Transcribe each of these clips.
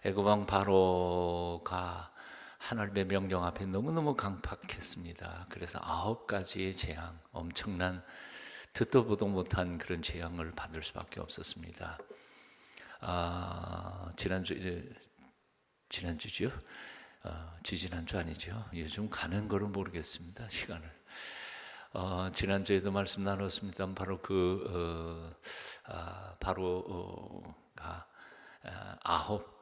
애굽 왕 바로가 하나님의 명령 앞에 너무너무 강팍했습니다. 그래서 9가지의 재앙, 엄청난 듣도 보도 못한 그런 재앙을 받을 수밖에 없었습니다. 지난주죠? 지지난주 아니죠? 요즘 가는 거를 모르겠습니다. 시간을. 지난주에도 말씀 나눴습니다. 바로 바로가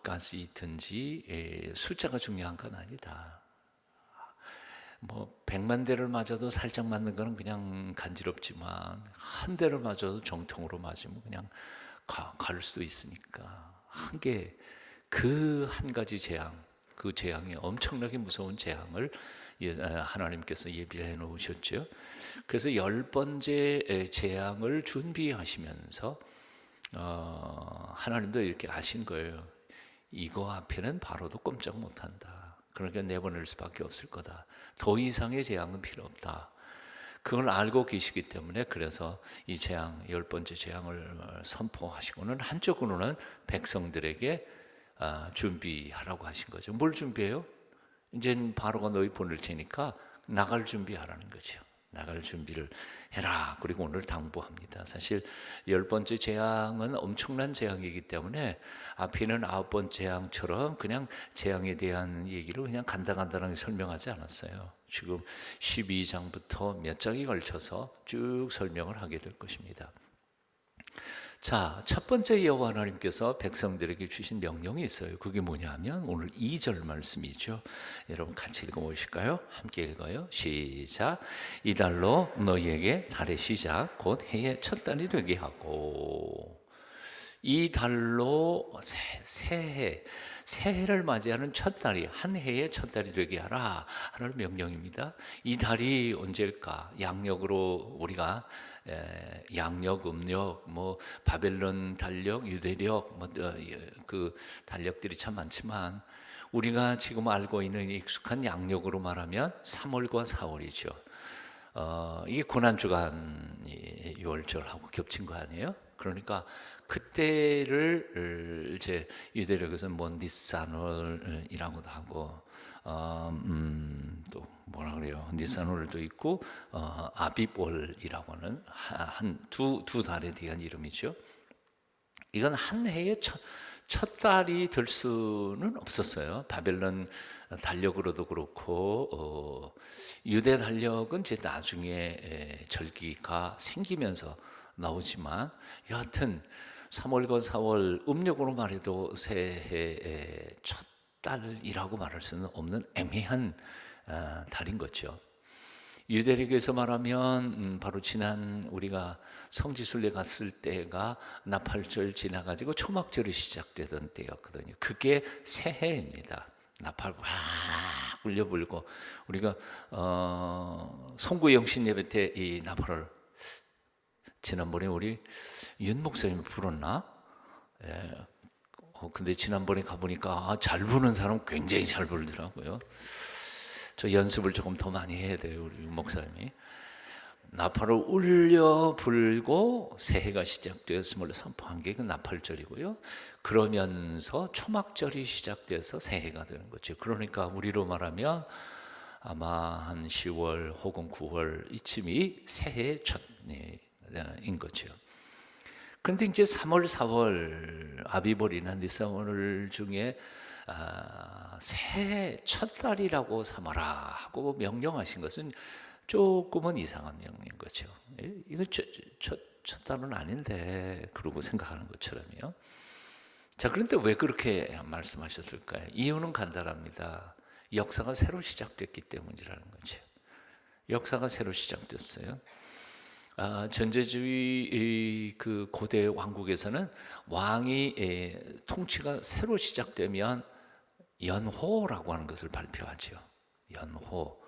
9가지든지 숫자가 중요한 건 아니다. 뭐 100만 대를 맞아도 살짝 맞는 거는 그냥 간지럽지만 한 대를 맞아도 정통으로 맞으면 그냥 갈 수도 있으니까 그 한 가지 재앙, 그 재앙이 엄청나게 무서운 재앙을 하나님께서 예비해 놓으셨죠. 그래서 10번째 재앙을 준비하시면서 하나님도 이렇게 아신 거예요. 이거 앞에는 바로도 꼼짝 못한다. 그러니까 내보낼 수밖에 없을 거다. 더 이상의 재앙은 필요 없다. 그걸 알고 계시기 때문에 그래서 이 재앙, 10번째 재앙을 선포하시고는 한쪽으로는 백성들에게 준비하라고 하신 거죠. 뭘 준비해요? 이제 바로가 너희 보낼 테니까 나갈 준비하라는 거죠. 나갈 준비를 해라. 그리고 오늘 당부합니다. 사실 10번째 재앙은 엄청난 재앙이기 때문에 앞에는 9번째 재앙처럼 그냥 재앙에 대한 얘기를 그냥 간단하게 설명하지 않았어요. 지금 12장부터 몇 장에 걸쳐서 쭉 설명을 하게 될 것입니다. 자, 첫 번째 여호와 하나님께서 백성들에게 주신 명령이 있어요. 그게 뭐냐면 오늘 2절 말씀이죠. 여러분 같이 읽어보실까요? 함께 읽어요. 시작. 이달로 너희에게 달의 시작 곧 해의 첫 달이 되게 하고. 이 달로 새해를 맞이하는 첫 달이 한 해의 첫 달이 되게 하라 하는 명령입니다. 이 달이 언제일까? 양력으로 우리가 양력, 음력, 뭐 바벨론 달력, 유대력, 그 달력들이 참 많지만 우리가 지금 알고 있는 익숙한 양력으로 말하면 3월과 4월이죠. 이게 고난주간 6월절하고 겹친 거 아니에요? 그러니까 그때를 이제 유대력에서는 뭐 니산월이라고도 하고 또 뭐라 그래요? 니산월도 있고 아빕월이라고 하는 두 달에 대한 이름이죠. 이건 한 해의 첫 달이 될 수는 없었어요. 바벨론 달력으로도 그렇고 유대 달력은 이제 나중에 절기가 생기면서 나오지만 여하튼 3월과 4월 음력으로 말해도 새해의 첫 달이라고 말할 수는 없는 애매한 달인 거죠. 유대력에서 말하면 바로 지난 우리가 성지순례 갔을 때가 나팔절 지나가지고 초막절이 시작되던 때였거든요. 그게 새해입니다. 나팔 막 울려 불고 우리가 송구영신 예배 때 이 나팔을 지난번에 우리 윤 목사님 불었나? 예. 근데 지난번에 가보니까 잘 부는 사람 굉장히 잘 부르더라고요. 저 연습을 조금 더 많이 해야 돼요. 우리 윤 목사님이 나팔을 울려 불고 새해가 시작되었음을 선포한 게 그 나팔절이고요. 그러면서 초막절이 시작돼서 새해가 되는 거죠. 그러니까 우리로 말하면 아마 한 10월 혹은 9월 이쯤이 새해 첫인 거죠. 그런데 이제 3월, 4월 아비벌이나 니산월 중에 새해 첫 달이라고 삼아라 하고 명령하신 것은 조금은 이상한 명령인 거죠. 이거 첫 달은 아닌데 그러고 생각하는 것처럼요. 자, 그런데 왜 그렇게 말씀하셨을까요? 이유는 간단합니다. 역사가 새로 시작됐기 때문이라는 거죠. 역사가 새로 시작됐어요. 전제주의 그 고대 왕국에서는 왕이 통치가 새로 시작되면 연호라고 하는 것을 발표하죠. 연호.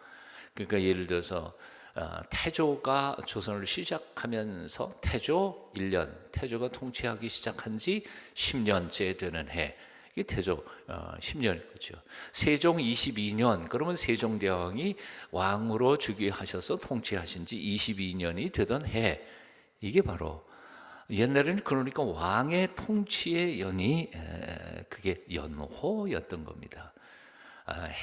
그러니까 예를 들어서 태조가 조선을 시작하면서 태조 1년, 태조가 통치하기 시작한 지 10년째 되는 해. 이게 태조 10년인 거죠. 세종 22년, 그러면 세종대왕이 왕으로 즉위하셔서 통치하신 지 22년이 되던 해. 이게 바로 옛날에는 그러니까 왕의 통치의 연이 그게 연호였던 겁니다.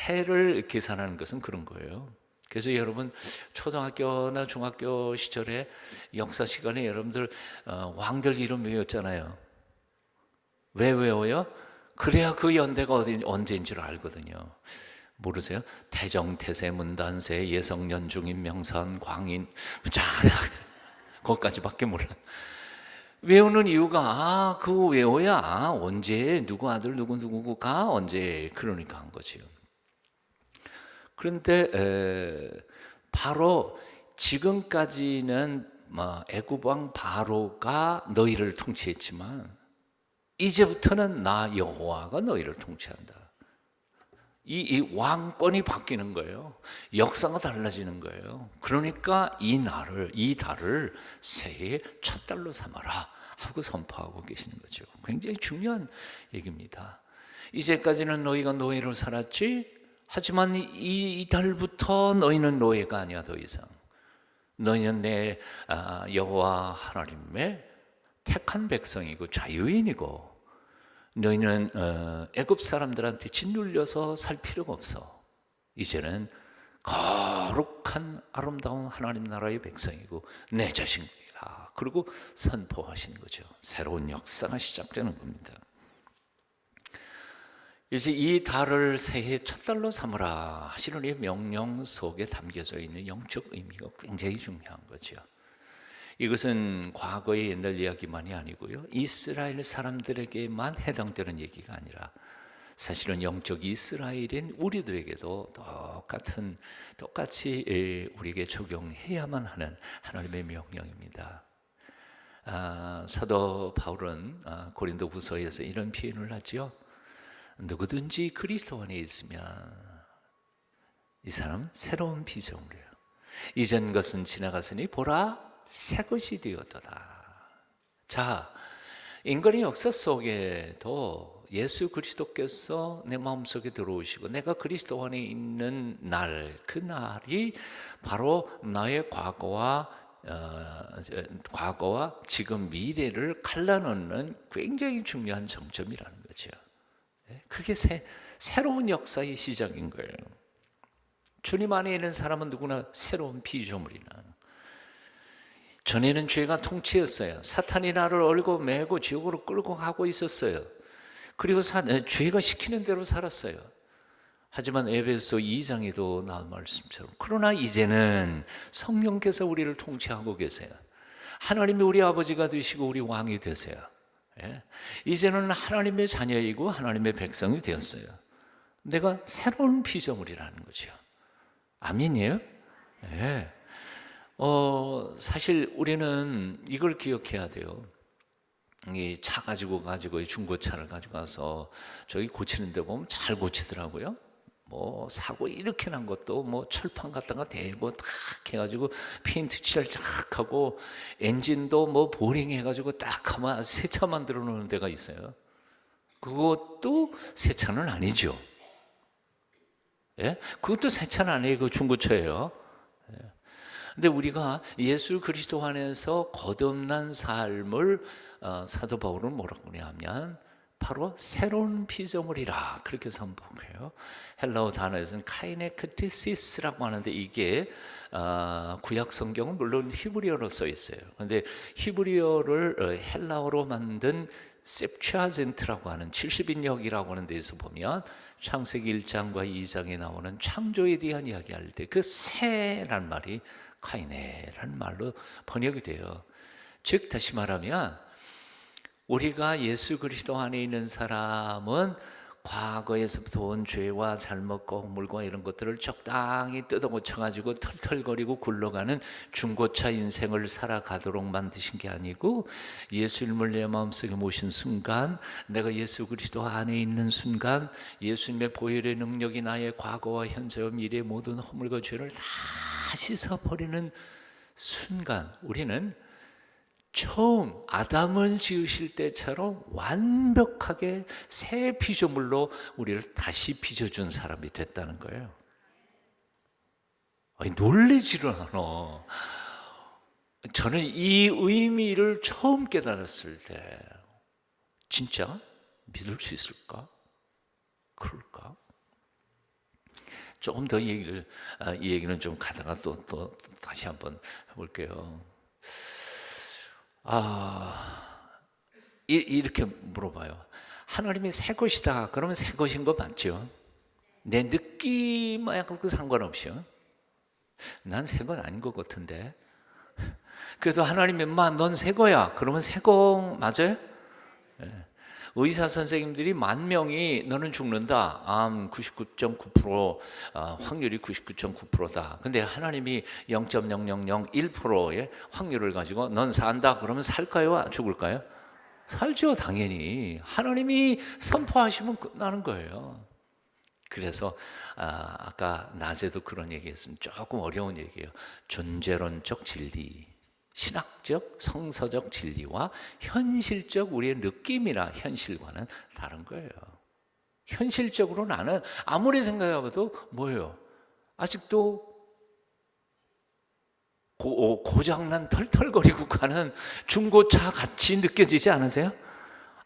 해를 계산하는 것은 그런 거예요. 그래서 여러분 초등학교나 중학교 시절에 역사 시간에 여러분들 왕들 이름 외웠잖아요. 왜 외워요? 그래야 그 연대가 언제인 줄 알거든요. 모르세요? 태정, 태세, 문단세, 예성, 연중, 임명선, 광인, 자, 그것까지밖에 몰라. 외우는 이유가 그거 외워야 언제 누구 아들 누구가 언제 그러니까 한 거지요. 그런데 바로 지금까지는 애굽 왕 바로가 너희를 통치했지만 이제부터는 나 여호와가 너희를 통치한다. 이 왕권이 바뀌는 거예요. 역사가 달라지는 거예요. 그러니까 이 달을 새해의 첫 달로 삼아라 하고 선포하고 계시는 거죠. 굉장히 중요한 얘기입니다. 이제까지는 너희가 노예로 살았지, 하지만 이 달부터 너희는 노예가 아니야. 더 이상 너희는 내 여호와 하나님의 택한 백성이고 자유인이고, 너희는 애굽 사람들한테 짓눌려서 살 필요가 없어. 이제는 거룩한 아름다운 하나님 나라의 백성이고 내 자식이다. 그리고 선포하시는 거죠. 새로운 역사가 시작되는 겁니다. 이제 이 달을 새해 첫 달로 삼으라 하시는 이 명령 속에 담겨져 있는 영적 의미가 굉장히 중요한 거죠. 이것은 과거의 옛날 이야기만이 아니고요, 이스라엘 사람들에게만 해당되는 얘기가 아니라 사실은 영적 이스라엘인 우리들에게도 똑같이 우리에게 적용해야만 하는 하나님의 명령입니다. 사도 바울은 고린도후서에서 이런 표현을 하죠. 누구든지 그리스도 안에 있으면 이 사람 새로운 피조물이에요. 이전 것은 지나갔으니 보라 새 것이 되었도다. 자, 인간의 역사 속에도 예수 그리스도께서 내 마음속에 들어오시고 내가 그리스도 안에 있는 날, 그 날이 바로 나의 과거와 지금 미래를 갈라놓는 굉장히 중요한 정점이라는 거죠. 그게 새로운 역사의 시작인 거예요. 주님 안에 있는 사람은 누구나 새로운 피조물이나. 전에는 죄가 통치했어요. 사탄이 나를 얼고 매고 지옥으로 끌고 가고 있었어요. 그리고 죄가 시키는 대로 살았어요. 하지만 에베소 2장에도 나온 말씀처럼 그러나 이제는 성령께서 우리를 통치하고 계세요. 하나님이 우리 아버지가 되시고 우리 왕이 되세요. 이제는 하나님의 자녀이고 하나님의 백성이 되었어요. 내가 새로운 피조물이라는 거죠. 아멘이에요? 네. 사실 우리는 이걸 기억해야 돼요. 이 차 가지고 중고차를 가지고 가서 저기 고치는 데 보면 잘 고치더라고요. 뭐 사고 이렇게 난 것도 뭐 철판 갖다가 대고 탁 해가지고 페인트 칠을 쫙 하고 엔진도 뭐 보링 해가지고 딱 하면 새 차 만들어 놓는 데가 있어요. 그것도 새 차는 아니죠. 예? 그것도 새 차는 아니에요. 그 중고차예요. 근데 우리가 예수 그리스도 안에서 거듭난 삶을 사도 바울은 뭐라고 하냐면 바로 새로운 피조물이라 그렇게 선포해요. 헬라어 단어에서는 카이네크티시스라고 하는데 이게 구약 성경은 물론 히브리어로 써 있어요. 그런데 히브리어를 헬라어로 만든 셉추아젠트라고 하는 70인역이라고 하는 데에서 보면 창세기 1장과 2장에 나오는 창조에 대한 이야기할 때 그 새란 말이 카이네라는 말로 번역이 돼요. 즉 다시 말하면 우리가 예수 그리스도 안에 있는 사람은 과거에서부터 온 죄와 잘못과 허물과 이런 것들을 적당히 뜯어고쳐가지고 털털거리고 굴러가는 중고차 인생을 살아가도록 만드신 게 아니고 예수님을 내 마음속에 모신 순간, 내가 예수 그리스도 안에 있는 순간 예수님의 보혈의 능력이 나의 과거와 현재와 미래의 모든 허물과 죄를 다 씻어버리는 순간 우리는 처음 아담을 지으실 때처럼 완벽하게 새 피조물로 우리를 다시 빚어준 사람이 됐다는 거예요. 아니, 놀래지를 않아. 저는 이 의미를 처음 깨달았을 때 진짜 믿을 수 있을까? 그럴까? 조금 더 이 얘기는 좀 가다가 또 다시 한번 해볼게요. 이렇게 물어봐요. 하나님이 새 것이다. 그러면 새 것인 거 맞죠? 내 느낌하고 상관없이요. 난 새 건 아닌 것 같은데. 그래도 하나님이 넌 새 거야. 그러면 새 거 맞아요? 의사 선생님들이 10,000명이 너는 죽는다. 암 99.9%, 확률이 99.9%다. 근데 하나님이 0.0001%의 확률을 가지고 넌 산다. 그러면 살까요? 죽을까요? 살죠, 당연히. 하나님이 선포하시면 끝나는 거예요. 그래서 아까 낮에도 그런 얘기했으면 조금 어려운 얘기예요. 존재론적 진리, 신학적, 성서적 진리와 현실적 우리의 느낌이나 현실과는 다른 거예요. 현실적으로 나는 아무리 생각해봐도 뭐예요? 아직도 고장난 털털거리고 가는 중고차 같이 느껴지지 않으세요?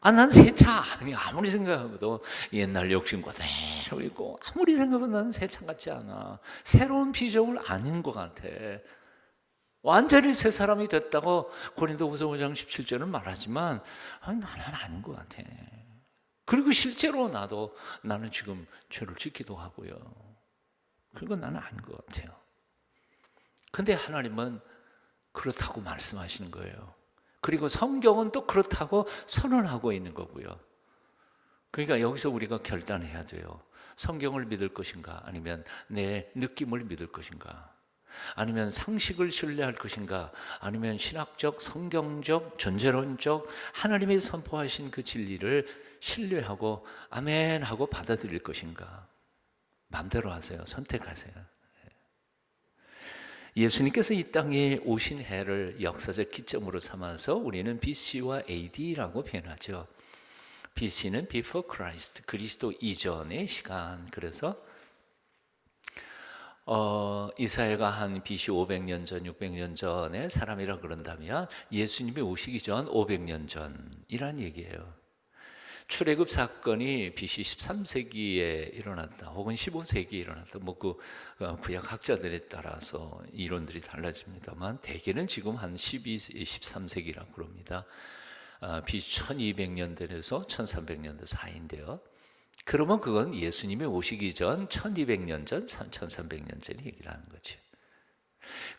난 새 차 아니 아무리 생각해도 옛날 욕심 그대로 있고 아무리 생각해도 나는 새 차 같지 않아. 새로운 비전을 아닌 것 같아. 완전히 새 사람이 됐다고 고린도후서 5장 17절은 말하지만 나는 아닌 것 같아. 그리고 실제로 나는 지금 죄를 짓기도 하고요. 그리고 나는 아닌 것 같아요. 근데 하나님은 그렇다고 말씀하시는 거예요. 그리고 성경은 또 그렇다고 선언하고 있는 거고요. 그러니까 여기서 우리가 결단해야 돼요. 성경을 믿을 것인가 아니면 내 느낌을 믿을 것인가 아니면 상식을 신뢰할 것인가 아니면 신학적, 성경적, 존재론적 하나님이 선포하신 그 진리를 신뢰하고 아멘 하고 받아들일 것인가. 마음대로 하세요. 선택하세요. 예수님께서 이 땅에 오신 해를 역사적 기점으로 삼아서 우리는 BC와 AD라고 표현하죠. BC는 Before Christ, 그리스도 이전의 시간. 그래서 이사야가 한 BC 500년 전, 600년 전의 사람이라 그런다면 예수님이 오시기 전 500년 전이란 얘기예요. 출애굽 사건이 BC 13세기에 일어났다, 혹은 15세기에 일어났다. 구약 학자들에 따라서 이론들이 달라집니다만 대개는 지금 한 13세기라고 그럽니다. BC 1200년대에서 1300년대 사이인데요. 그러면 그건 예수님이 오시기 전 1200년 전, 1300년 전의 얘기를 하는 거죠.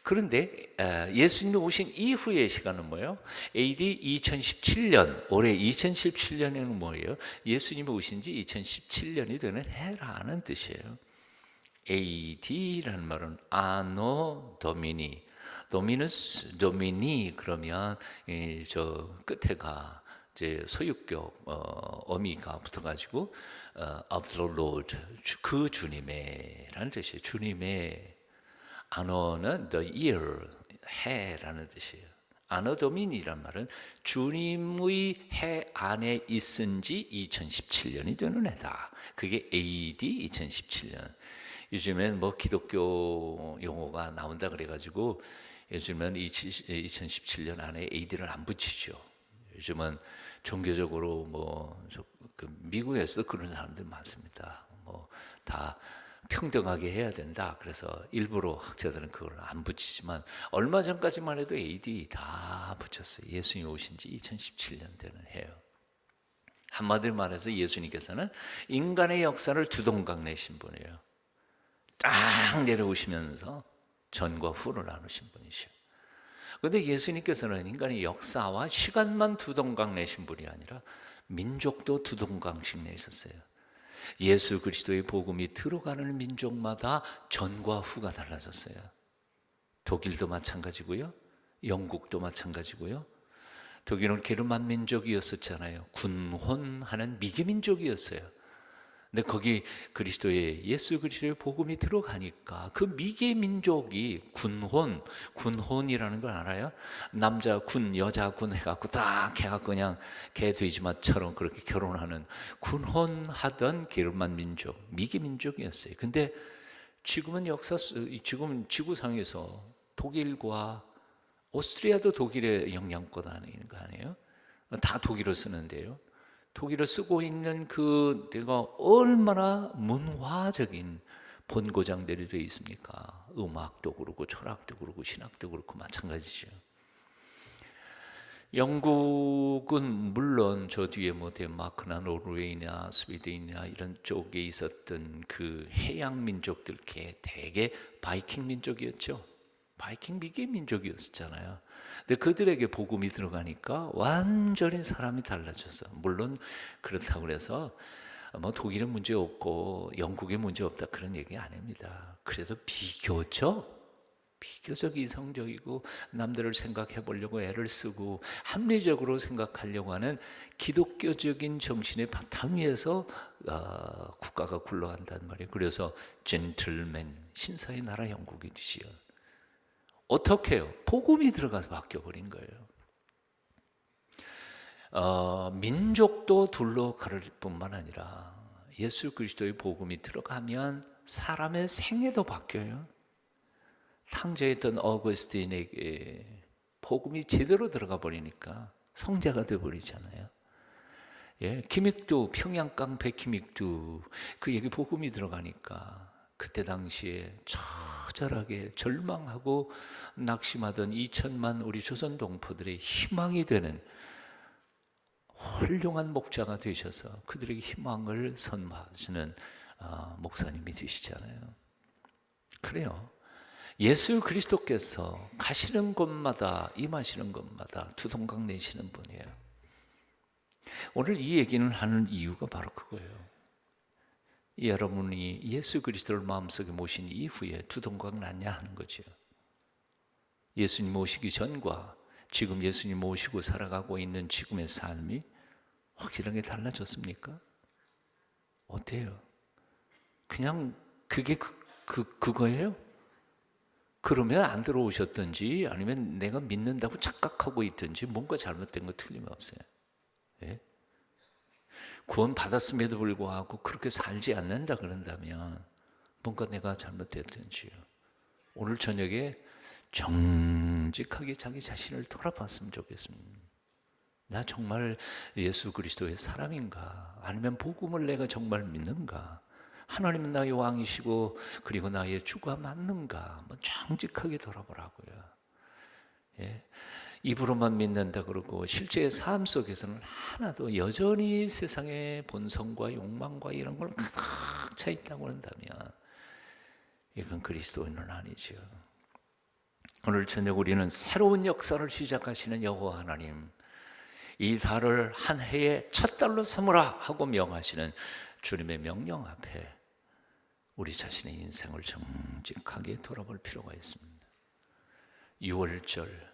그런데 예수님이 오신 이후의 시간은 뭐예요? AD 2017년, 올해 2017년에는 뭐예요? 예수님이 오신 지 2017년이 되는 해라는 뜻이에요. AD라는 말은 아노 도미니, 도미누스 도미니 그러면 저 끝에가 이제 소유격 어미가 붙어가지고 of the Lord, 그 주님의라는 뜻이에요. 주님의. 아노는 the year, 해라는 뜻이에요. 아노 도미니란 말은 주님의 해 안에 있은 지 2017년이 되는 해다. 그게 AD 2017년. 요즘엔 기독교 용어가 나온다 그래가지고 요즘은 2017년 안에 AD를 안 붙이죠. 요즘은 종교적으로 미국에서도 그런 사람들 많습니다. 다 평등하게 해야 된다. 그래서 일부러 학자들은 그걸 안 붙이지만 얼마 전까지만 해도 AD 다 붙였어요. 예수님이 오신 지 2017년 되는 해요. 한마디로 말해서 예수님께서는 인간의 역사를 두동강 내신 분이에요. 딱 내려오시면서 전과 후를 나누신 분이시죠. 그런데 예수님께서는 인간의 역사와 시간만 두동강 내신 분이 아니라 민족도 두동강씩 내셨어요. 예수 그리스도의 복음이 들어가는 민족마다 전과 후가 달라졌어요. 독일도 마찬가지고요. 영국도 마찬가지고요. 독일은 게르만 민족이었었잖아요. 군혼하는 미개 민족이었어요. 근데 거기 예수 그리스도의 복음이 들어가니까 그 미개 민족이 군혼이라는 걸 알아요? 남자 군, 여자 군 해갖고 딱 해갖고 그냥 개 돼지마처럼 그렇게 결혼하는 군혼하던 게르만 민족, 미개 민족이었어요. 근데 지금은 지금 지구상에서 독일과 오스트리아도 독일의 영향권 안에 있는 거 아니에요? 다 독일어 쓰는데요. 독일어 쓰고 있는 그 데가 얼마나 문화적인 본고장들이 되어 있습니까? 음악도 그렇고 철학도 그렇고 신학도 그렇고 마찬가지죠. 영국은 물론 저 뒤에 뭐 덴마크나 노르웨이나 스웨덴이나 이런 쪽에 있었던 그 해양 민족들 대개 바이킹 민족이었죠. 바이킹 미개 민족이었잖아요. 근데 그들에게 복음이 들어가니까 완전히 사람이 달라져서, 물론 그렇다고 해서 뭐 독일은 문제 없고 영국에 문제 없다 그런 얘기 아닙니다. 그래도 비교적 이성적이고 남들을 생각해 보려고 애를 쓰고 합리적으로 생각하려고 하는 기독교적인 정신의 바탕 위에서 국가가 굴러간단 말이에요. 그래서 젠틀맨, 신사의 나라 영국이지요. 어떻게 해요? 복음이 들어가서 바뀌어버린 거예요. 민족도 둘로 가를 뿐만 아니라 예수 그리스도의 복음이 들어가면 사람의 생애도 바뀌어요. 탕자였던 어거스틴에게 복음이 제대로 들어가 버리니까 성자가 되어버리잖아요. 예, 김익두, 평양 깡패 김익두, 그에게 복음이 들어가니까 그때 당시에 처절하게 절망하고 낙심하던 2천만 우리 조선 동포들의 희망이 되는 훌륭한 목자가 되셔서 그들에게 희망을 선포하시는 목사님이 되시잖아요. 그래요. 예수 그리스도께서 가시는 곳마다, 임하시는 곳마다 두동강 내시는 분이에요. 오늘 이 얘기를 하는 이유가 바로 그거예요. 여러분이 예수 그리스도를 마음속에 모신 이후에 두동강 났냐 하는 거죠. 예수님 모시기 전과 지금 예수님 모시고 살아가고 있는 지금의 삶이 확실하게 달라졌습니까? 어때요? 그냥 그게 그거예요? 그러면 안 들어오셨든지 아니면 내가 믿는다고 착각하고 있든지 뭔가 잘못된 거 틀림없어요. 예? 구원 받았음에도 불구하고 그렇게 살지 않는다 그런다면 뭔가 내가 잘못됐든지요. 오늘 저녁에 정직하게 자기 자신을 돌아봤으면 좋겠습니다. 나 정말 예수 그리스도의 사람인가? 아니면 복음을 내가 정말 믿는가? 하나님은 나의 왕이시고 그리고 나의 주가 맞는가? 한번 정직하게 돌아보라고요. 예. 입으로만 믿는다 그러고 실제 삶 속에서는 하나도 여전히 세상의 본성과 욕망과 이런 걸 가득 차 있다고 한다면 이건 그리스도인은 아니죠. 오늘 저녁 우리는 새로운 역사를 시작하시는 여호와 하나님, 이 달을 한 해의 첫 달로 삼으라 하고 명하시는 주님의 명령 앞에 우리 자신의 인생을 정직하게 돌아볼 필요가 있습니다. 6월절,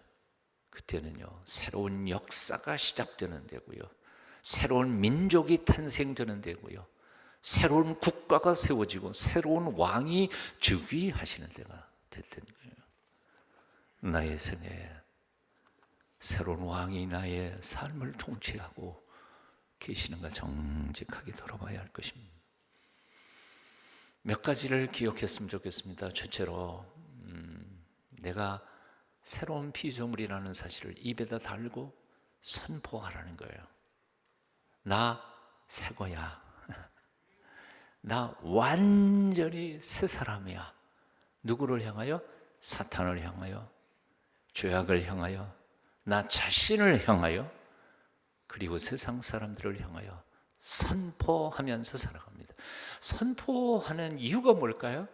그때는요 새로운 역사가 시작되는 데고요, 새로운 민족이 탄생되는 데고요, 새로운 국가가 세워지고 새로운 왕이 즉위하시는 데가 됐던 거예요. 나의 생에 새로운 왕이 나의 삶을 통치하고 계시는가 정직하게 돌아봐야 할 것입니다. 몇 가지를 기억했으면 좋겠습니다. 첫째로 내가 새로운 피조물이라는 사실을 입에다 달고 선포하라는 거예요. 나 새 거야. 나 완전히 새 사람이야. 누구를 향하여? 사탄을 향하여, 죄악을 향하여, 나 자신을 향하여, 그리고 세상 사람들을 향하여 선포하면서 살아갑니다. 선포하는 이유가 뭘까요?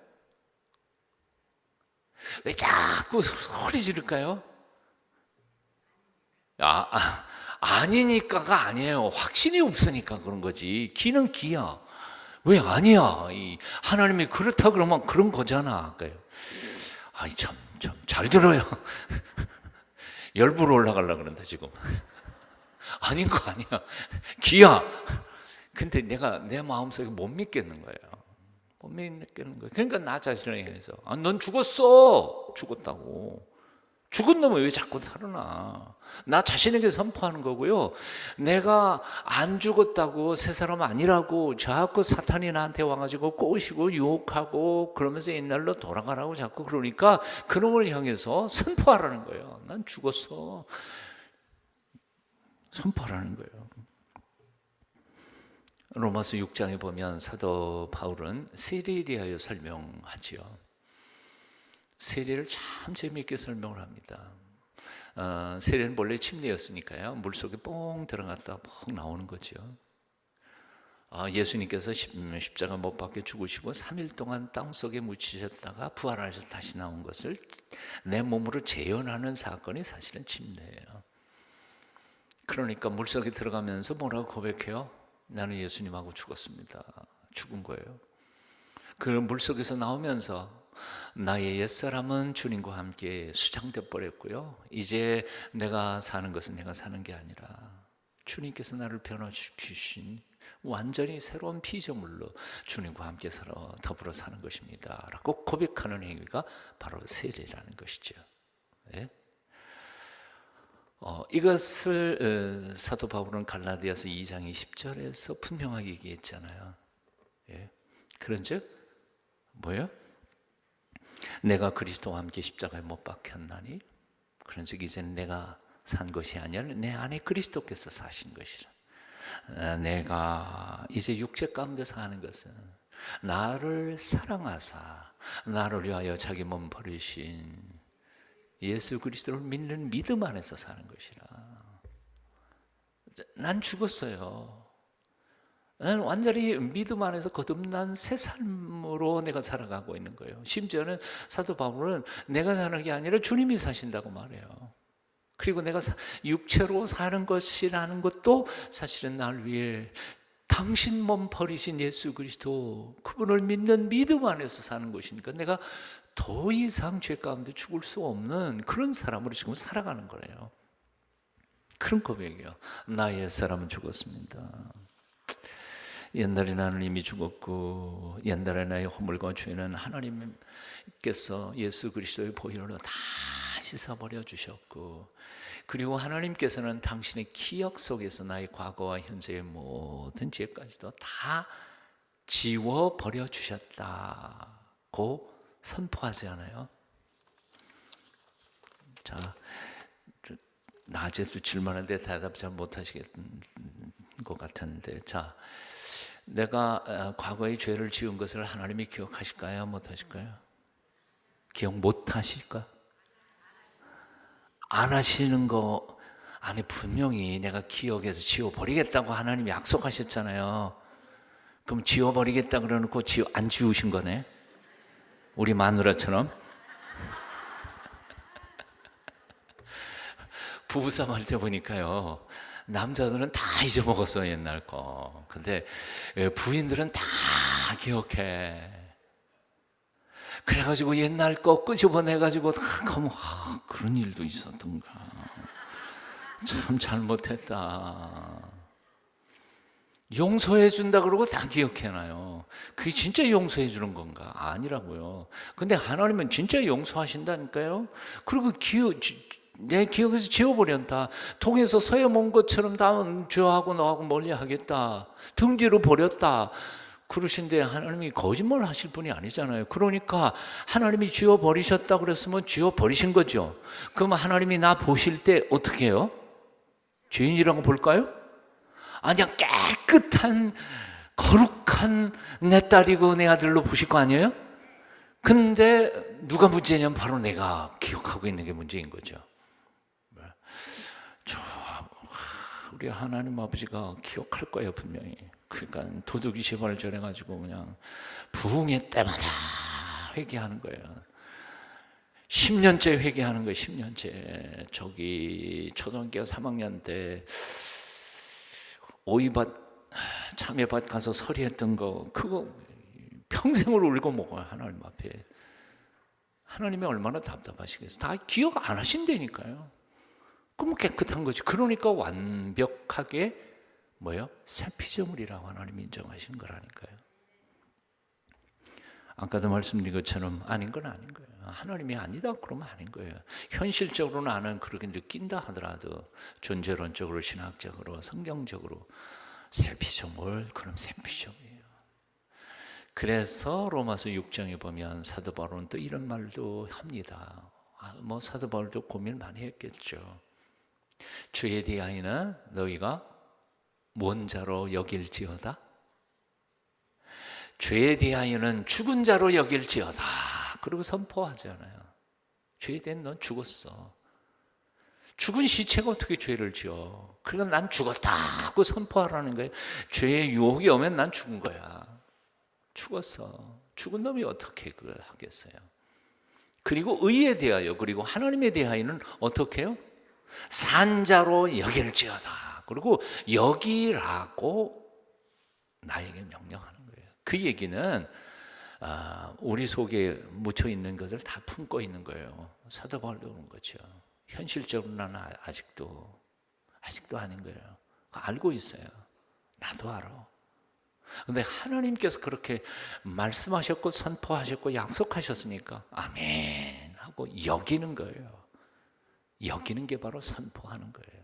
왜 자꾸 소리 지를까요? 아니니까가 아니에요. 확신이 없으니까 그런 거지. 기는 기야. 왜 아니야? 하나님이 그렇다 그러면 그런 거잖아. 참 잘 들어요. 열불 올라가려고 그런다 지금. 아닌 거 아니야. 기야. 근데 내가 내 마음속에 못 믿겠는 거예요. 못 믿겠는 거예요. 그러니까 나 자신을 향해서 넌 죽었어. 죽었다고. 죽은 놈은 왜 자꾸 살아나? 나 자신에게 선포하는 거고요. 내가 안 죽었다고 새 사람 아니라고 자꾸 사탄이 나한테 와가지고 꼬시고 유혹하고 그러면서 옛날로 돌아가라고 자꾸 그러니까 그놈을 향해서 선포하라는 거예요. 난 죽었어. 선포하라는 거예요. 로마서 6장에 보면 사도 바울은 세리에 대하여 설명하지요. 세리를 참 재미있게 설명을 합니다. 세리는 원래 침례였으니까요. 물속에 뽕 들어갔다 뽕 나오는 거죠. 예수님께서 십자가 못 박혀 죽으시고 3일 동안 땅속에 묻히셨다가 부활하셔서 다시 나온 것을 내 몸으로 재현하는 사건이 사실은 침례예요. 그러니까 물속에 들어가면서 뭐라고 고백해요? 나는 예수님하고 죽었습니다. 죽은 거예요. 그 물속에서 나오면서 나의 옛사람은 주님과 함께 수장돼 버렸고요. 이제 내가 사는 것은 내가 사는 게 아니라 주님께서 나를 변화시키신 완전히 새로운 피조물로 주님과 함께 더불어 사는 것입니다 라고 고백하는 행위가 바로 세례라는 것이죠. 네? 이것을 사도 바울은 갈라디아서 2장 20절에서 분명하게 얘기했잖아요. 예? 그런즉 뭐예요? 내가 그리스도와 함께 십자가에 못 박혔나니 그런즉 이제는 내가 산 것이 아니라 내 안에 그리스도께서 사신 것이라. 내가 이제 육체 가운데 사는 것은 나를 사랑하사 나를 위하여 자기 몸 버리신 예수 그리스도를 믿는 믿음 안에서 사는 것이라. 난 죽었어요. 나는 완전히 믿음 안에서 거듭난 새 삶으로 내가 살아가고 있는 거예요. 심지어는 사도 바울은 내가 사는 게 아니라 주님이 사신다고 말해요. 그리고 내가 육체로 사는 것이라는 것도 사실은 날 위해 당신 몸 버리신 예수 그리스도 그분을 믿는 믿음 안에서 사는 것이니까 내가 더 이상 죄 가운데 죽을 수 없는 그런 사람으로 지금 살아가는 거예요. 그런 고백이에요. 나의 사람은 죽었습니다. 옛날에 나는 이미 죽었고 옛날에 나의 허물과 죄는 하나님께서 예수 그리스도의 보혈로 다 씻어버려 주셨고 그리고 하나님께서는 당신의 기억 속에서 나의 과거와 현재의 모든 죄까지도 다 지워버려 주셨다고 선포하지 않아요? 자, 낮에도 질문하는데 대답 잘 못하시겠는 것 같은데 자, 내가 과거의 죄를 지은 것을 하나님이 기억하실까요? 못하실까요? 기억 못하실까? 안 하시는 거 아니 분명히 내가 기억해서 지워버리겠다고 하나님이 약속하셨잖아요. 그럼 지워버리겠다 그러놓고 안 지우신 거네? 우리 마누라처럼? 부부싸움 할 때 보니까요 남자들은 다 잊어먹었어 옛날 거. 근데 부인들은 다 기억해. 그래가지고 옛날 거 끄집어내가지고 그런 일도 있었던가. 참 잘못했다. 용서해 준다 그러고 다 기억해놔요. 그게 진짜 용서해 주는 건가? 아니라고요. 근데 하나님은 진짜 용서하신다니까요. 그리고 내 기억에서 지워버렸다. 통에서 서여몬 것처럼 다음은 저하고 너하고 멀리하겠다. 등 뒤로 버렸다. 그러신데 하나님이 거짓말 하실 분이 아니잖아요. 그러니까 하나님이 지워버리셨다 그랬으면 지워버리신 거죠. 그럼 하나님이 나 보실 때 어떻게 해요? 죄인이라고 볼까요? 아니야, 깨끗한 거룩한 내 딸이고 내 아들로 보실 거 아니에요? 근데 누가 문제냐면 바로 내가 기억하고 있는 게 문제인 거죠. 우리 하나님 아버지가 기억할 거예요 분명히. 그러니까 도둑이 제발 저래가지고 그냥 부흥회 때마다 회개하는 거예요. 10년째 회개하는 거예요. 10년째. 저기 초등학교 3학년 때 오이밭 참외밭 가서 서리했던 거 그거 평생을 울고 먹어요. 하나님 앞에. 하나님이 얼마나 답답하시겠어요. 다 기억 안 하신다니까요. 그럼 깨끗한 거지. 그러니까 완벽하게 뭐예요? 새 피조물이라고 하나님이 인정하시는 거라니까요. 아까도 말씀드린 것처럼 아닌 건 아닌 거예요. 하나님이 아니다 그러면 아닌 거예요. 현실적으로 나는 그렇게 느낀다 하더라도 존재론적으로, 신학적으로, 성경적으로 새 피조물, 그럼 새 피조물이에요. 그래서 로마서 6장에 보면 사도 바울은 또 이런 말도 합니다. 뭐 사도 바울도 고민 많이 했겠죠. 주에 대하여는 너희가 뭔 자로 여길지어다. 죄에 대하여는 죽은 자로 여길지어다. 그리고 선포하잖아요. 죄에 대한 넌 죽었어. 죽은 시체가 어떻게 죄를 지어? 그러니까 난 죽었다고 선포하라는 거예요. 죄의 유혹이 오면 난 죽은 거야. 죽었어. 죽은 놈이 어떻게 그걸 하겠어요? 그리고 의에 대하여, 그리고 하나님에 대하여는 어떻게 해요? 산자로 여길지어다. 그리고 여기라고 나에게 명령하는 거예요. 그 얘기는 우리 속에 묻혀 있는 것을 다 품고 있는 거예요. 사도 바울도 그런 거죠. 현실적으로 나는 아직도 아닌 거예요. 알고 있어요. 나도 알아. 근데 하나님께서 그렇게 말씀하셨고 선포하셨고 약속하셨으니까 아멘 하고 여기는 거예요. 여기는 게 바로 선포하는 거예요.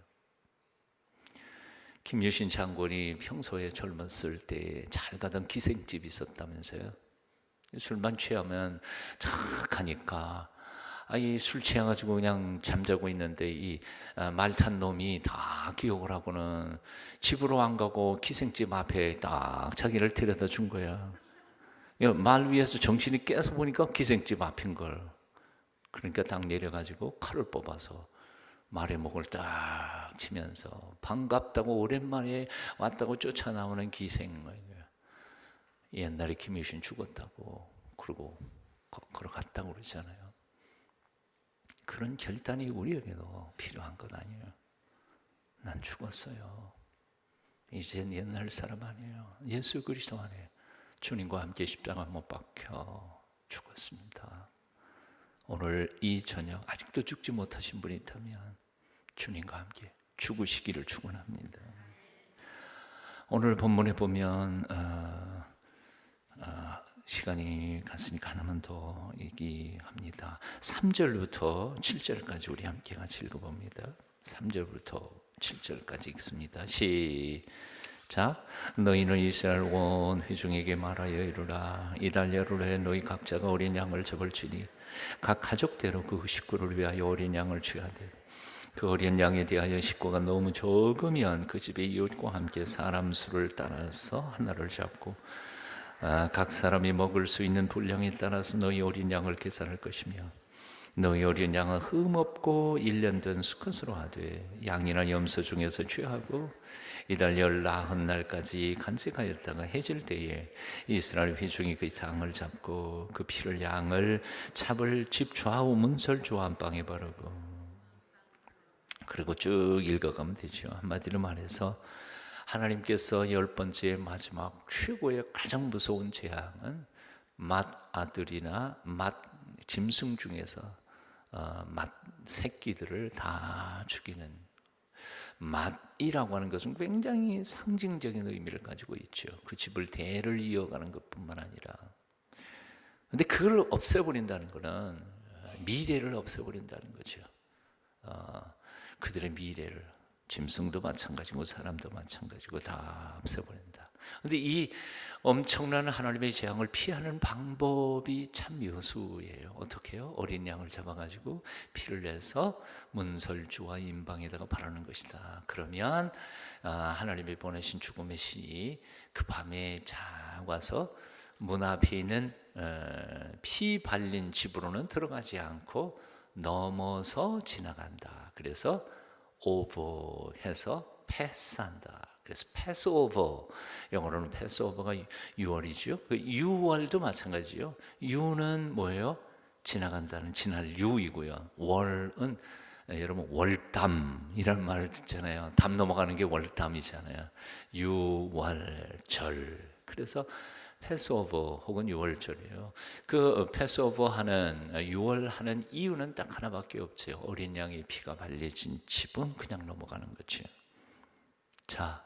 김유신 장군이 평소에 젊었을 때 잘 가던 기생집이 있었다면서요. 술만 취하면 착하니까 이 술 취해가지고 그냥 잠자고 있는데 이 말 탄 놈이 다 기억을 하고는 집으로 안 가고 기생집 앞에 딱 자기를 데려다 준 거야. 말 위에서 정신이 깨서 보니까 기생집 앞인 걸. 그러니까 딱 내려가지고 칼을 뽑아서 말의 목을 딱 치면서 반갑다고 오랜만에 왔다고 쫓아나오는 기생. 옛날에 김유신 죽었다고 그러고 걸어갔다고 그러잖아요. 그런 결단이 우리에게도 필요한 것 아니에요. 난 죽었어요. 이젠 옛날 사람 아니에요. 예수 그리스도 안에 주님과 함께 십자가 못 박혀 죽었습니다. 오늘 이 저녁 아직도 죽지 못하신 분이 있다면 주님과 함께 죽으시기를 축원합니다. 오늘 본문에 보면 시간이 갔으니까 하나만 더 얘기합니다. 3절부터 7절까지 우리 함께 같이 읽어봅니다. 3절부터 7절까지 읽습니다. 시작. 너희는 이스라엘 온 회중에게 말하여 이르라. 이달 열흘에 너희 각자가 어린 양을 잡을지니 각 가족대로 그 식구를 위하여 어린 양을 취하되 그 어린 양에 대하여 식구가 너무 적으면 그 집의 이웃과 함께 사람 수를 따라서 하나를 잡고 각 사람이 먹을 수 있는 분량에 따라서 너희 어린 양을 계산할 것이며 너희 어린 양은 흠없고 1년 된 수컷으로 하되 양이나 염소 중에서 취하고 이달 40날까지 간직하였다가 해질 때에 이스라엘 회중이 그 장을 잡고 그 피를 양을 잡을 집 좌우 문설 주 안방에 바르고 그리고 쭉 읽어가면 되죠. 한마디로 말해서 하나님께서 10번째 마지막 최고의 가장 무서운 재앙은 맏아들이나 맏짐승 중에서 맏새끼들을 다 죽이는 맏이라고 하는 것은 굉장히 상징적인 의미를 가지고 있죠. 그 집을 대를 이어가는 것뿐만 아니라 근데 그걸 없애버린다는 것은 미래를 없애버린다는 거죠. 그들의 미래를 짐승도 마찬가지고 사람도 마찬가지고 다 없애버린다. 그런데 이 엄청난 하나님의 재앙을 피하는 방법이 참 묘수예요. 어떻게 해요? 어린 양을 잡아가지고 피를 내서 문설주와 임방에다가 바르는 것이다. 그러면 하나님이 보내신 죽음의 신이 그 밤에 자 와서 문 앞에 있는 피 발린 집으로는 들어가지 않고 넘어서 지나간다. 그래서 오버해서 패스한다. 그래서 패스오버, 영어로는 패스오버가 6월이죠. 그 6월도 마찬가지요. 유는 뭐예요? 지나간다는 지날 유이고요. 월은 여러분 월담이라는 말을 듣잖아요. 담 넘어가는 게 월담이잖아요. 유월절. 그래서 패스오버 혹은 6월절이에요. 그 패스오버 하는 6월 하는 이유는 딱 하나밖에 없어요. 어린 양의 피가 발려진 집은 그냥 넘어가는 거죠. 자,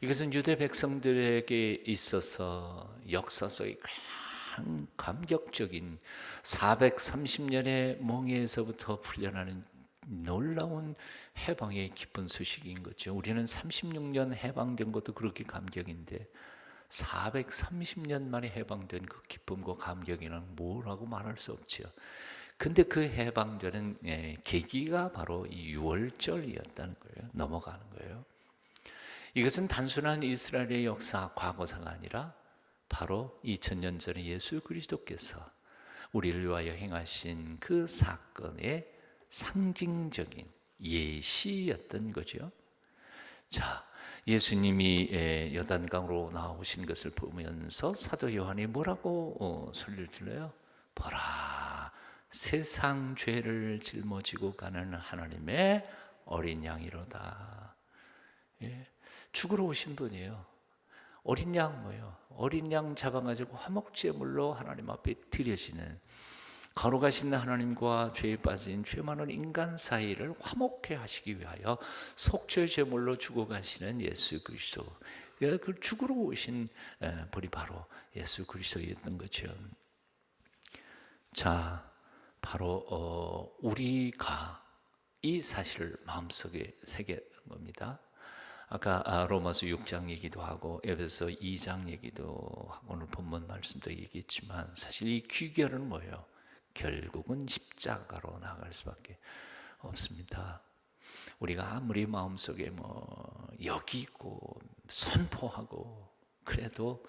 이것은 유대 백성들에게 있어서 역사 속에 감격적인 430년의 몽에서부터 풀려나는 놀라운 해방의 기쁜 소식인 거죠. 우리는 36년 해방된 것도 그렇게 감격인데 430년 만에 해방된 그 기쁨과 감격이란 뭐라고 말할 수 없죠. 근데 그 해방되는 계기가 바로 이 유월절이었다는 거예요. 넘어가는 거예요. 이것은 단순한 이스라엘의 역사, 과거사가 아니라 바로 2000년 전에 예수 그리스도께서 우리를 위하여 행하신 그 사건의 상징적인 예시였던 거죠. 자, 예수님이 요단강으로 나오신 것을 보면서 사도 요한이 뭐라고 소리를 질러요? 보라, 세상 죄를 짊어지고 가는 하나님의 어린 양이로다. 예, 죽으러 오신 분이에요. 어린 양 뭐예요? 어린 양 잡아가지고 화목제물로 하나님 앞에 드려지는, 거룩하신 하나님과 죄에 빠진 죄 많은 인간 사이를 화목해 하시기 위하여 속죄 제물로 죽어가시는 예수 그리스도, 그 죽으러 오신 분이 바로 예수 그리스도였던 거죠. 자, 바로 우리가 이 사실을 마음속에 새기는 겁니다. 아까 로마서 6장 얘기도 하고 에베소 2장 얘기도 하고 오늘 본문 말씀도 얘기했지만 사실 이 귀결은 뭐예요? 결국은 십자가로 나아갈 수밖에 없습니다. 우리가 아무리 마음속에 뭐 여기고 선포하고 그래도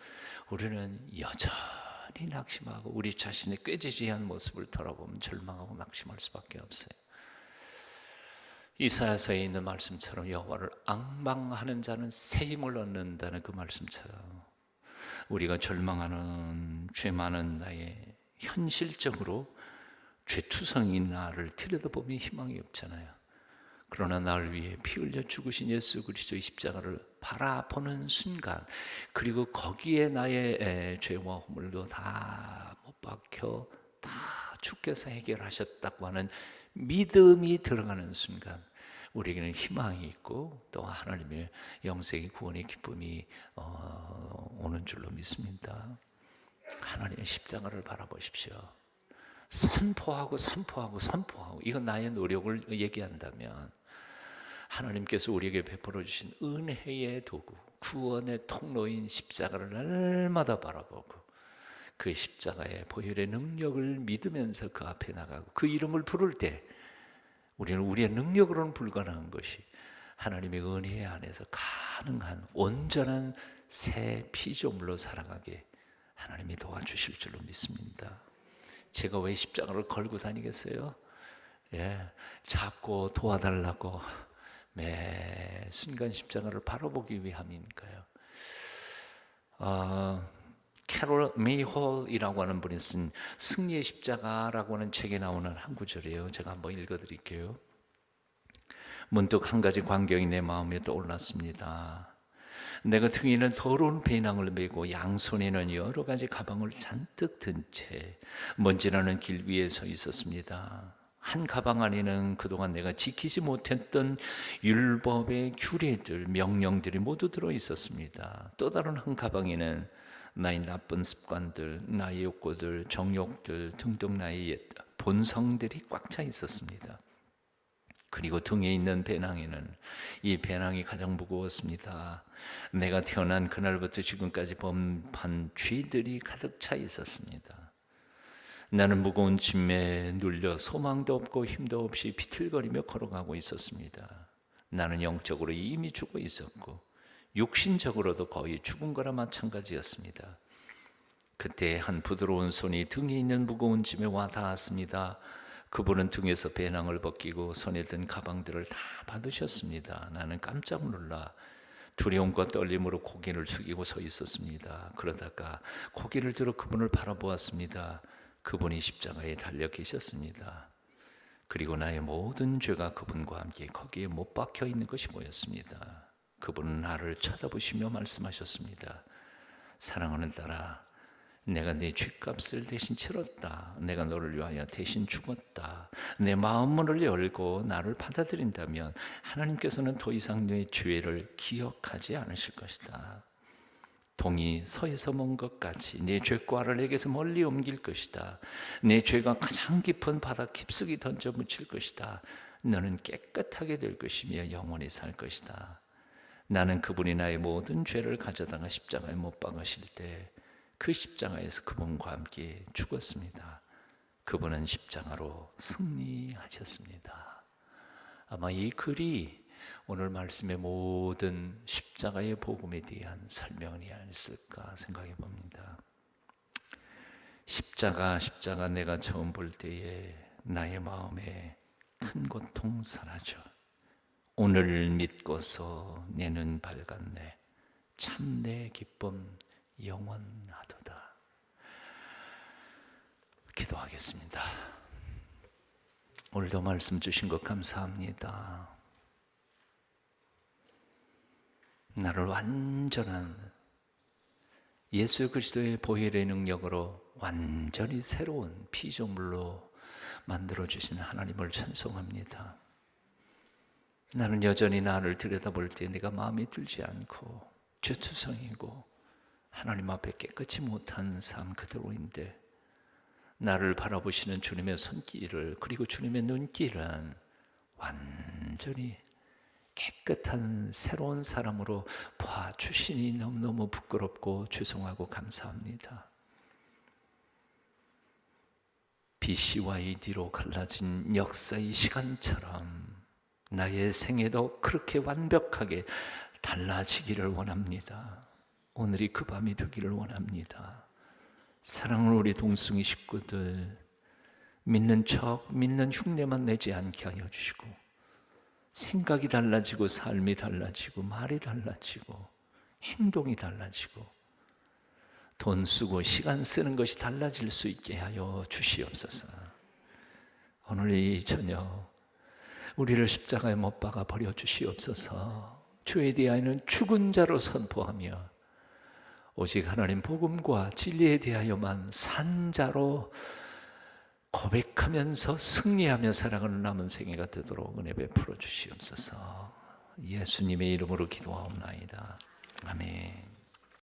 우리는 여전히 낙심하고 우리 자신의 꾀지지한 모습을 돌아보면 절망하고 낙심할 수밖에 없어요. 이사야서에 있는 말씀처럼 여호와를 앙망하는 자는 새 힘을 얻는다는 그 말씀처럼 우리가 절망하는 죄 많은 나의 현실적으로 죄투성인 나를 들여다보면 희망이 없잖아요. 그러나 나를 위해 피 흘려 죽으신 예수 그리스도의 십자가를 바라보는 순간, 그리고 거기에 나의 죄와 허물도 다 못 박혀 다 주께서 해결하셨다고 하는 믿음이 들어가는 순간 우리에게는 희망이 있고 또 하나님의 영생의 구원의 기쁨이 오는 줄로 믿습니다. 하나님의 십자가를 바라보십시오. 선포하고 이건 나의 노력을 얘기한다면 하나님께서 우리에게 베풀어 주신 은혜의 도구, 구원의 통로인 십자가를 날마다 바라보고 그 십자가의 보혈의 능력을 믿으면서 그 앞에 나가고 그 이름을 부를 때 우리는 우리의 능력으로는 불가능한 것이 하나님의 은혜 안에서 가능한 온전한 새 피조물로 살아가게 하나님이 도와주실 줄로 믿습니다. 제가 왜 십자가를 걸고 다니겠어요? 잡고 도와달라고 매 순간 십자가를 바라보기 위함이니까요. 캐롤 메이홀이라고 하는 분이 쓴 승리의 십자가라고 하는 책에 나오는 한 구절이에요. 제가 한번 읽어드릴게요. 문득 한 가지 광경이 내 마음에 떠올랐습니다. 내가 등에는 더러운 배낭을 메고 양손에는 여러 가지 가방을 잔뜩 든 채 먼지나는 길 위에 서 있었습니다. 한 가방 안에는 그동안 내가 지키지 못했던 율법의 규례들, 명령들이 모두 들어 있었습니다. 또 다른 한 가방에는 나의 나쁜 습관들, 나의 욕구들, 정욕들 등등 나의 본성들이 꽉 차 있었습니다. 그리고 등에 있는 배낭에는 이 배낭이 가장 무거웠습니다. 내가 태어난 그날부터 지금까지 범한 죄들이 가득 차 있었습니다. 나는 무거운 짐에 눌려 소망도 없고 힘도 없이 비틀거리며 걸어가고 있었습니다. 나는 영적으로 이미 죽어 있었고 육신적으로도 거의 죽은 거나 마찬가지였습니다. 그때 한 부드러운 손이 등에 있는 무거운 짐에 와 닿았습니다. 그분은 등에서 배낭을 벗기고 손에 든 가방들을 다 받으셨습니다. 나는 깜짝 놀라 두려움과 떨림으로 고개를 숙이고 서 있었습니다. 그러다가 고개를 들어 그분을 바라보았습니다. 그분이 십자가에 달려 계셨습니다. 그리고 나의 모든 죄가 그분과 함께 거기에 못 박혀 있는 것이 보였습니다. 그분은 나를 쳐다보시며 말씀하셨습니다. 사랑하는 딸아, 내가 네 죗값을 대신 치렀다. 내가 너를 위하여 대신 죽었다. 내 마음문을 열고 나를 받아들인다면 하나님께서는 더 이상 네 죄를 기억하지 않으실 것이다. 동이 서에서 먼 것 같이 내 죄과를 내게서 멀리 옮길 것이다. 내 죄가 가장 깊은 바다 깊숙이 던져 묻힐 것이다. 너는 깨끗하게 될 것이며 영원히 살 것이다. 나는 그분이 나의 모든 죄를 가져다가 십자가에 못 박으실 때 그 십자가에서 그분과 함께 죽었습니다. 그분은 십자가로 승리하셨습니다. 아마 이 글이 오늘 말씀의 모든 십자가의 복음에 대한 설명이 아니었을까 생각해 봅니다. 십자가 내가 처음 볼 때에 나의 마음에 큰 고통 사라져. 오늘 믿고서 내 눈 밝았네. 참 내 기쁨 영원하도다. 기도하겠습니다. 오늘도 말씀 주신 것 감사합니다. 나를 완전한 예수 그리스도의 보혈의 능력으로 완전히 새로운 피조물로 만들어주신 하나님을 찬송합니다. 나는 여전히 나를 들여다볼 때 내가 마음에 들지 않고 죄투성이고 하나님 앞에 깨끗이 못한 삶 그대로인데 나를 바라보시는 주님의 손길을 그리고 주님의 눈길은 완전히 깨끗한 새로운 사람으로 봐주시니 너무너무 부끄럽고 죄송하고 감사합니다. BC와 AD로 갈라진 역사의 시간처럼 나의 생애도 그렇게 완벽하게 달라지기를 원합니다. 오늘이 그 밤이 되기를 원합니다. 사랑하는 우리 동숭이 식구들, 믿는 척, 믿는 흉내만 내지 않게 하여 주시고 생각이 달라지고 삶이 달라지고 말이 달라지고 행동이 달라지고 돈 쓰고 시간 쓰는 것이 달라질 수 있게 하여 주시옵소서. 오늘 이 저녁 우리를 십자가에 못 박아 버려 주시옵소서. 주에 대하여는 죽은 자로 선포하며 오직 하나님 복음과 진리에 대하여만 산 자로 고백하면서 승리하며 살아가는 남은 생애가 되도록 은혜 베풀어 주시옵소서. 예수님의 이름으로 기도하옵나이다. 아멘.